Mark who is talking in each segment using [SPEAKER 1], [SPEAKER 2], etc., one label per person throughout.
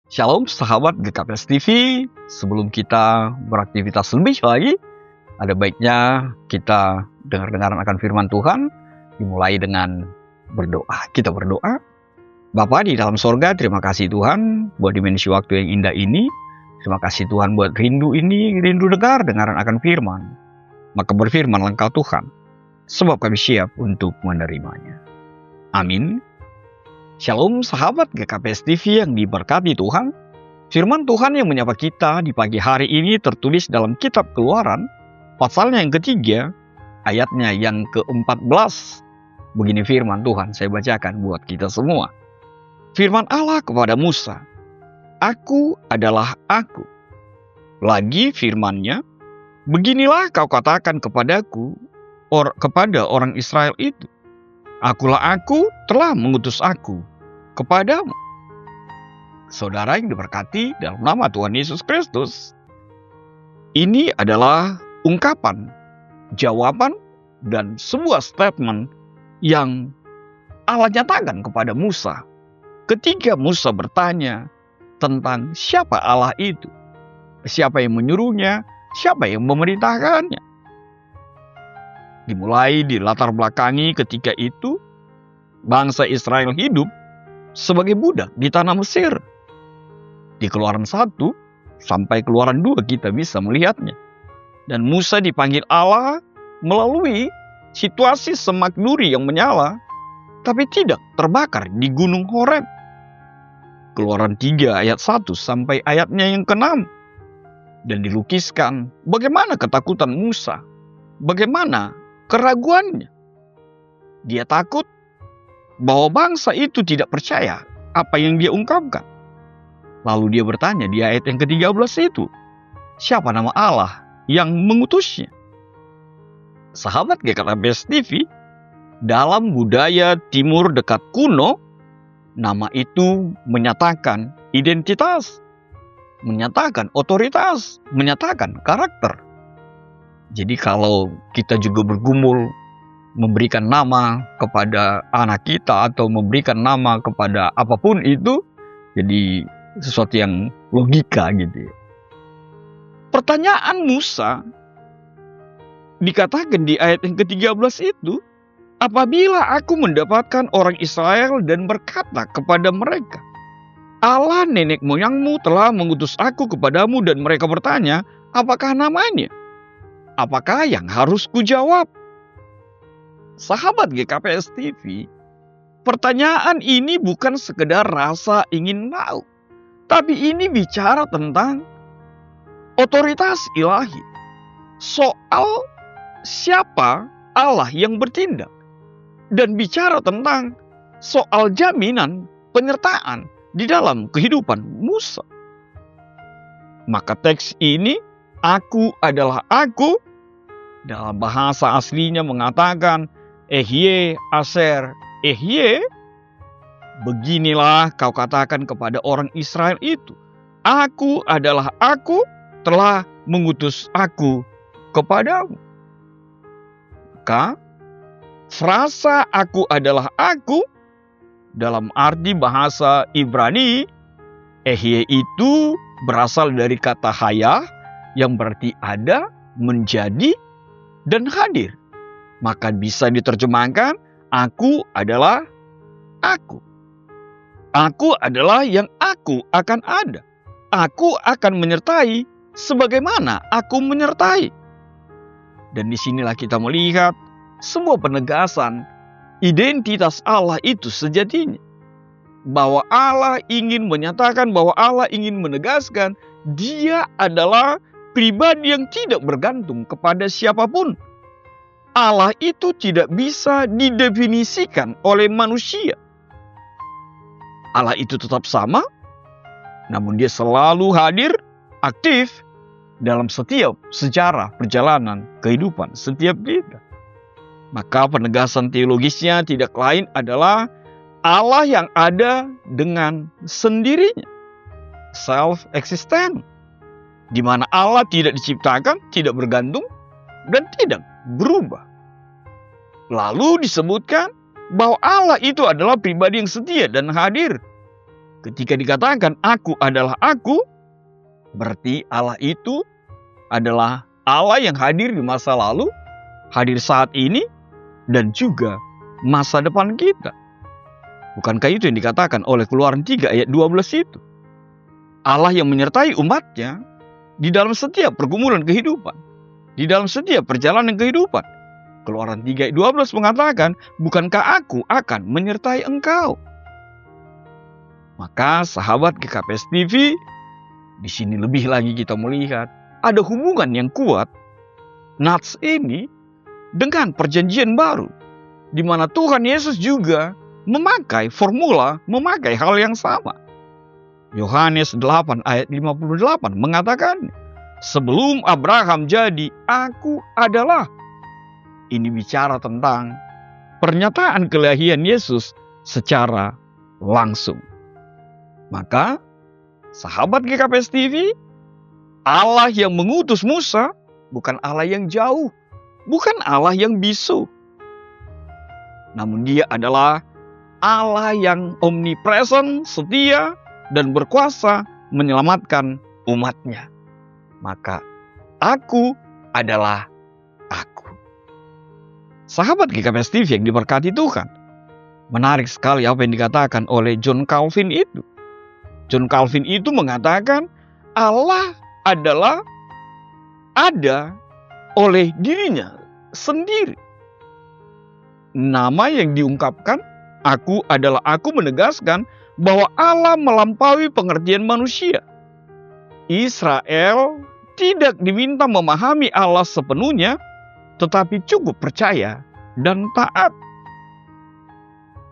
[SPEAKER 1] Shalom sahabat GKPS TV, sebelum kita beraktivitas lebih lagi, ada baiknya kita dengar-dengaran akan firman Tuhan, dimulai dengan berdoa. Kita berdoa. Bapa di dalam sorga, terima kasih Tuhan buat dimensi waktu yang indah ini. Terima kasih Tuhan buat rindu ini, rindu dengaran akan firman. Maka berfirmanlah Engkau Tuhan, sebab kami siap untuk menerimanya. Amin. Shalom sahabat GKPS TV yang diberkati Tuhan. Firman Tuhan yang menyapa kita di pagi hari ini tertulis dalam kitab Keluaran, pasalnya yang ketiga, ayatnya yang ke-14. Begini firman Tuhan, saya bacakan buat kita semua. Firman Allah kepada Musa, "Aku adalah Aku." Lagi firman-Nya, "Beginilah kau katakan kepadaku, kepada orang Israel itu, Akulah Aku telah mengutus Aku kepadamu." Saudara yang diberkati dalam nama Tuhan Yesus Kristus, ini adalah ungkapan, jawaban, dan sebuah statement yang Allah nyatakan kepada Musa. Ketika Musa bertanya tentang siapa Allah itu, siapa yang menyuruhnya, siapa yang memerintahkannya. Dimulai di latar belakangi ketika itu, bangsa Israel hidup sebagai budak di tanah Mesir. Di Keluaran 1 sampai Keluaran 2 kita bisa melihatnya. Dan Musa dipanggil Allah melalui situasi semak duri yang menyala, tapi tidak terbakar di Gunung Horeb. Keluaran 3 ayat 1 sampai ayatnya yang ke-6. Dan dilukiskan bagaimana ketakutan Musa, bagaimana keraguannya. Dia takut bahwa bangsa itu tidak percaya apa yang dia ungkapkan. Lalu dia bertanya di ayat yang ke-13 itu, siapa nama Allah yang mengutusnya? Sahabat GKPS TV, dalam budaya timur dekat kuno, nama itu menyatakan identitas, menyatakan otoritas, menyatakan karakter. Jadi kalau kita juga bergumul memberikan nama kepada anak kita atau memberikan nama kepada apapun itu, jadi sesuatu yang logika gitu. Pertanyaan Musa dikatakan di ayat yang ke-13 itu, apabila aku mendapatkan orang Israel dan berkata kepada mereka, Allah nenek moyangmu telah mengutus aku kepadamu, dan mereka bertanya, apakah namanya? Apakah yang harus kujawab? Sahabat GKPS TV, pertanyaan ini bukan sekedar rasa ingin tahu, tapi ini bicara tentang otoritas ilahi. Soal siapa Allah yang bertindak. Dan bicara tentang soal jaminan penyertaan di dalam kehidupan Musa. Maka teks ini, Aku adalah Aku, dalam bahasa aslinya mengatakan Ehye Aser Ehye. Beginilah kau katakan kepada orang Israel itu, Aku adalah Aku telah mengutus Aku kepadamu. Maka frasa Aku adalah Aku dalam arti bahasa Ibrani, Ehye itu berasal dari kata haya yang berarti ada, menjadi, dan hadir. Maka bisa diterjemahkan, Aku adalah Aku. Aku adalah yang Aku akan ada. Aku akan menyertai sebagaimana Aku menyertai. Dan disinilah kita melihat sebuah penegasan identitas Allah itu sejatinya. Bahwa Allah ingin menyatakan, bahwa Allah ingin menegaskan, Dia adalah pribadi yang tidak bergantung kepada siapapun. Allah itu tidak bisa didefinisikan oleh manusia. Allah itu tetap sama, namun Dia selalu hadir, aktif dalam setiap sejarah perjalanan kehidupan setiap kita. Maka penegasan teologisnya tidak lain adalah Allah yang ada dengan sendirinya, self-existent, di mana Allah tidak diciptakan, tidak bergantung, dan tidak berubah. Lalu disebutkan bahwa Allah itu adalah pribadi yang setia dan hadir Ketika dikatakan aku adalah aku, berarti Allah itu adalah Allah yang hadir di masa lalu, hadir saat ini, dan juga masa depan kita. Bukankah itu yang dikatakan oleh Keluaran 3 ayat 12 itu? Allah yang menyertai umatnya di dalam setiap pergumulan kehidupan, di dalam setiap perjalanan kehidupan. Keluaran 3 ayat 12 mengatakan, bukankah aku akan menyertai engkau? Maka sahabat GKPS TV, di sini lebih lagi kita melihat ada hubungan yang kuat Nats ini dengan perjanjian baru, di mana Tuhan Yesus juga memakai formula, memakai hal yang sama. Yohanes 8 ayat 58 mengatakan, sebelum Abraham jadi, aku adalah. Ini bicara tentang pernyataan kelahiran Yesus secara langsung. Maka, sahabat GKPS TV, Allah yang mengutus Musa bukan Allah yang jauh, bukan Allah yang bisu. Namun dia adalah Allah yang omnipresent, setia, dan berkuasa menyelamatkan umatnya. Maka aku adalah aku. Sahabat GKPS TV yang diberkati Tuhan, menarik sekali apa yang dikatakan oleh John Calvin itu. John Calvin itu mengatakan Allah adalah ada oleh dirinya sendiri. Nama yang diungkapkan, aku adalah aku, menegaskan bahwa Allah melampaui pengertian manusia. Israel tidak diminta memahami Allah sepenuhnya, tetapi cukup percaya dan taat.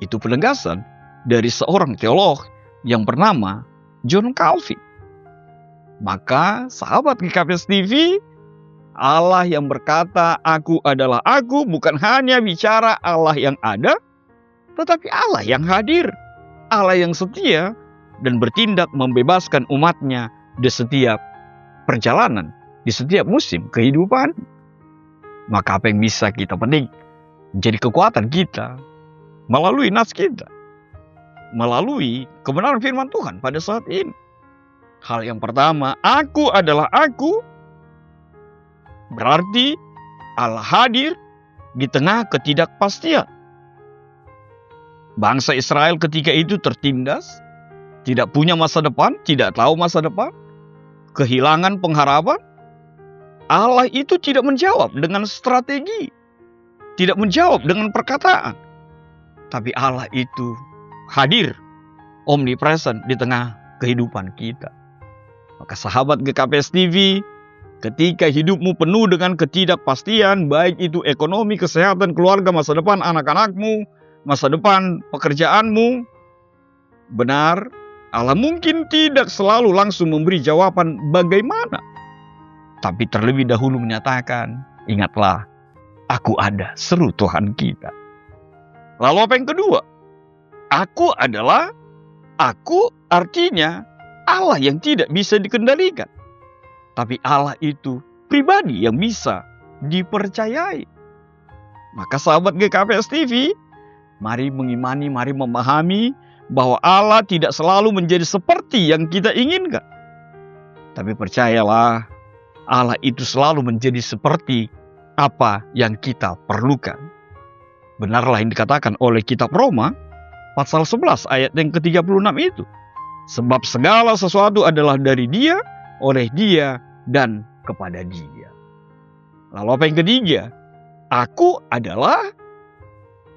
[SPEAKER 1] Itu penegasan dari seorang teolog yang bernama John Calvin. Maka sahabat GKPS TV, Allah yang berkata aku adalah aku bukan hanya bicara Allah yang ada, tetapi Allah yang hadir, Allah yang setia dan bertindak membebaskan umatnya di setiap perjalanan, di setiap musim kehidupan. Maka apa yang bisa kita petik menjadi kekuatan kita melalui nats kita, melalui kebenaran firman Tuhan pada saat ini. Hal yang pertama, aku adalah aku, berarti Allah hadir di tengah ketidakpastian. Bangsa Israel ketika itu tertindas, tidak punya masa depan, tidak tahu masa depan, kehilangan pengharapan. Allah itu tidak menjawab dengan strategi, tidak menjawab dengan perkataan. Tapi Allah itu hadir, omnipresent di tengah kehidupan kita. Maka sahabat GKPS TV, ketika hidupmu penuh dengan ketidakpastian, baik itu ekonomi, kesehatan, keluarga, masa depan anak-anakmu, masa depan pekerjaanmu, benar, Allah mungkin tidak selalu langsung memberi jawaban bagaimana. Tapi terlebih dahulu menyatakan, ingatlah, aku ada, seru Tuhan kita. Lalu apa yang kedua? Aku adalah, aku artinya Allah yang tidak bisa dikendalikan. Tapi Allah itu pribadi yang bisa dipercayai. Maka sahabat GKPS TV, mari mengimani, mari memahami bahwa Allah tidak selalu menjadi seperti yang kita inginkan. Tapi percayalah, Allah itu selalu menjadi seperti apa yang kita perlukan. Benarlah yang dikatakan oleh kitab Roma, pasal 11 ayat yang ke-36 itu. Sebab segala sesuatu adalah dari Dia, oleh Dia, dan kepada Dia. Lalu apa yang ketiga? Aku adalah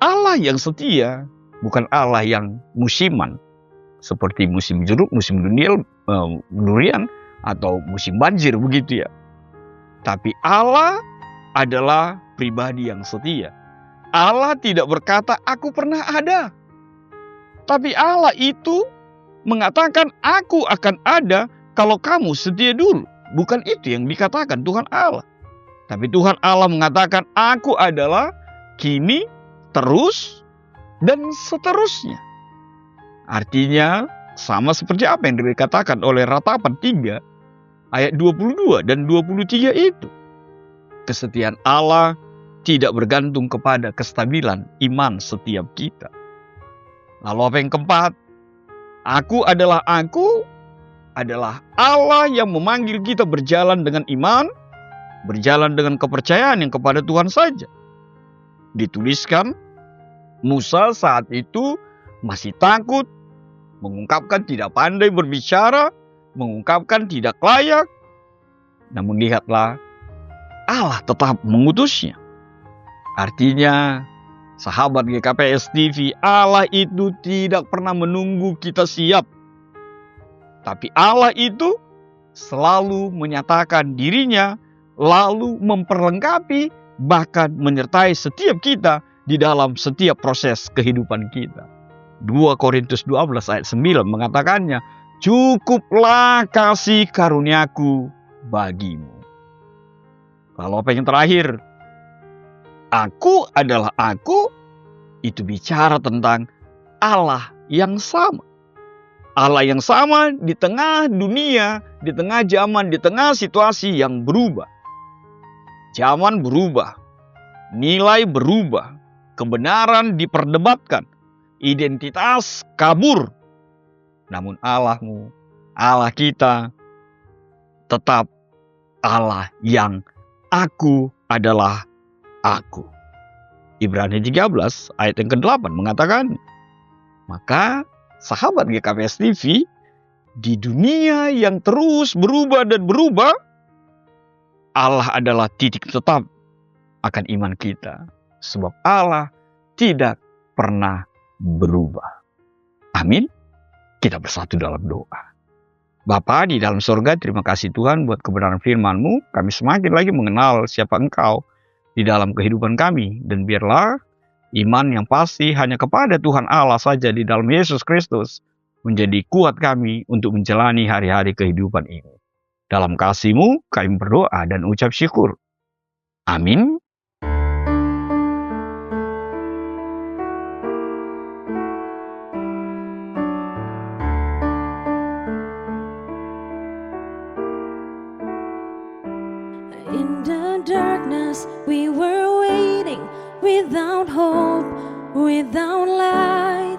[SPEAKER 1] Allah yang setia, bukan Allah yang musiman. Seperti musim jeruk, musim durian, atau musim banjir begitu ya. Tapi Allah adalah pribadi yang setia. Allah tidak berkata, aku pernah ada. Tapi Allah itu mengatakan, aku akan ada kalau kamu setia dulu. Bukan itu yang dikatakan Tuhan Allah. Tapi Tuhan Allah mengatakan, aku adalah kini, terus, dan seterusnya. Artinya, sama seperti apa yang dikatakan oleh Ratapan 3, ayat 22 dan 23 itu. Kesetiaan Allah tidak bergantung kepada kestabilan iman setiap kita. Lalu apa yang keempat? Aku adalah Allah yang memanggil kita berjalan dengan iman, berjalan dengan kepercayaan yang kepada Tuhan saja. Dituliskan, Musa saat itu masih takut, mengungkapkan tidak pandai berbicara, mengungkapkan tidak layak. Namun lihatlah, Allah tetap mengutusnya. Artinya, sahabat GKPS TV, Allah itu tidak pernah menunggu kita siap. Tapi Allah itu selalu menyatakan dirinya, lalu memperlengkapi, bahkan menyertai setiap kita di dalam setiap proses kehidupan kita. 2 Korintus 12 ayat 9 mengatakannya, cukuplah kasih karuniaku bagimu. Lalu apa yang terakhir? Aku adalah aku, itu bicara tentang Allah yang sama. Allah yang sama di tengah dunia, di tengah zaman, di tengah situasi yang berubah. Zaman berubah, nilai berubah, kebenaran diperdebatkan, identitas kabur. Namun Allahmu, Allah kita, tetap Allah yang aku adalah aku. Ibrani 13 ayat yang ke-8 mengatakan, maka sahabat GKPS TV, di dunia yang terus berubah dan berubah, Allah adalah titik tetap akan iman kita. Sebab Allah tidak pernah berubah. Amin. Kita bersatu dalam doa. Bapa di dalam surga, terima kasih Tuhan buat kebenaran firman-Mu. Kami semakin lagi mengenal siapa Engkau di dalam kehidupan kami. Dan biarlah iman yang pasti hanya kepada Tuhan Allah saja di dalam Yesus Kristus menjadi kuat kami untuk menjalani hari-hari kehidupan ini. Dalam kasih-Mu kami berdoa dan ucap syukur. Amin.
[SPEAKER 2] In the darkness we were waiting, without hope, without light,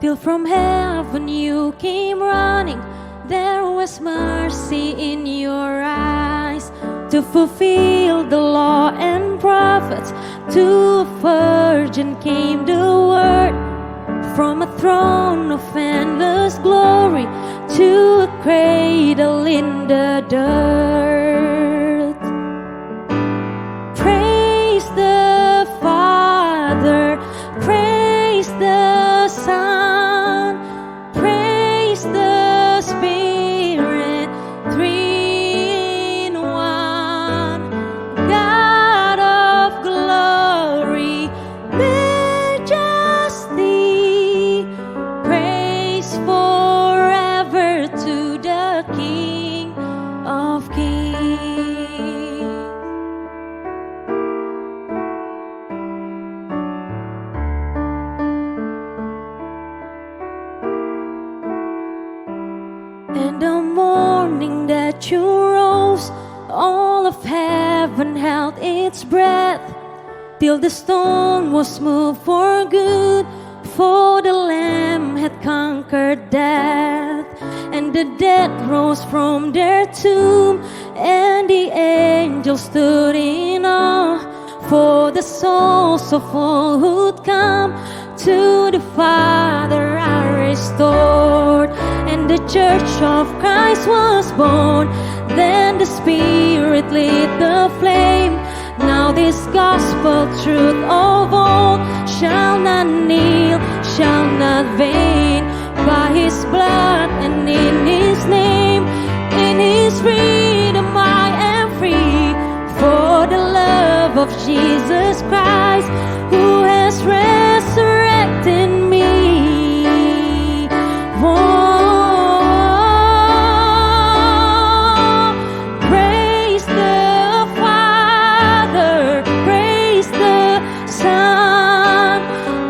[SPEAKER 2] till from heaven you came running. There was mercy in your eyes to fulfill the law and prophets. To a virgin came the word, from a throne of endless glory to a cradle in the dirt. Praise the Father, praise the Son, praise the Spirit, three in one. God of glory, majesty, praise forever to the King of Kings. And the morning that you rose, all of heaven held its breath, till the stone was moved for good, for the Lamb had conquered death. And the dead rose from their tomb, and the angels stood in awe, for the souls of all who'd come to the Father are restored. And the Church of Christ was born. Then the Spirit lit the flame. Now this gospel truth of old shall not kneel, shall not vain. By His blood and in His name, in His freedom I am free. For the love of Jesus Christ, who has resurrected me. Praise the Father, praise the Son,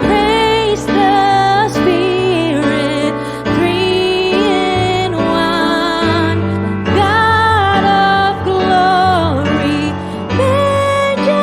[SPEAKER 2] praise the Spirit, three in one. God of glory, majesty,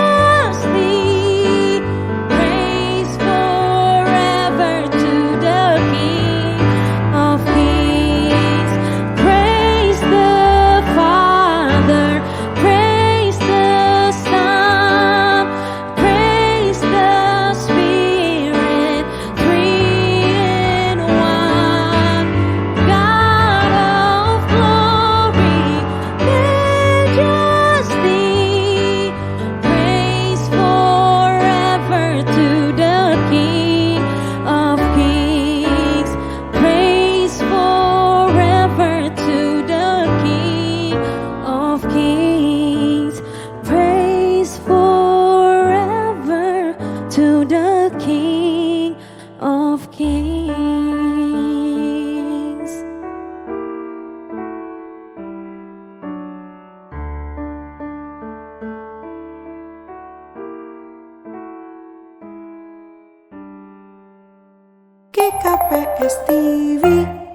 [SPEAKER 2] of Kings.
[SPEAKER 3] GKPS TV.